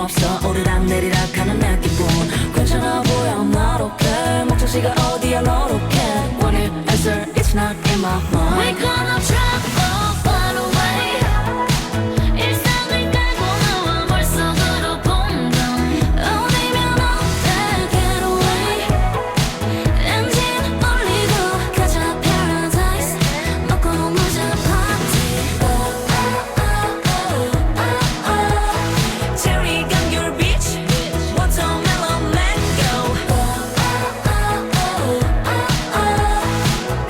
없어 오르락내리락 하는 내 기분 괜찮아 보여 not okay 목적지가 어디야 not okay When you answer it's not in my mind We gonna travel far away 일상을 깔고 나와 머릿속으로 본다 어디면 어때 get away 엔진 올리고 가자 paradise 먹고 놀자 party Cherry on your beach watermelon mango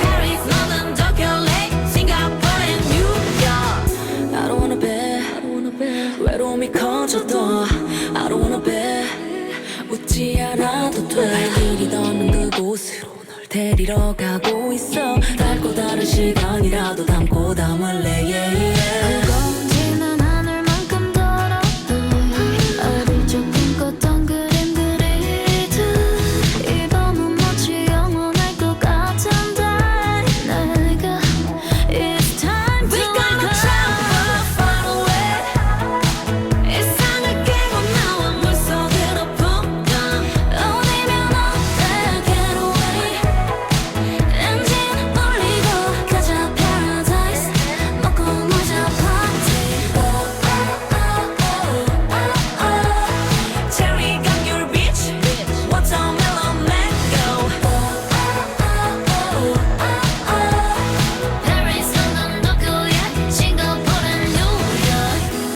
Paris, London, Tokyo, Lake, Singapore and New York I don't wanna be 외로움이 커져도 I don't wanna be 웃지 않아도 돼 발길이 닿는 그곳으로 널 데리러 가고 있어 닮고 다른 시간이라도 담고 담을래 yeah, yeah. I'm gone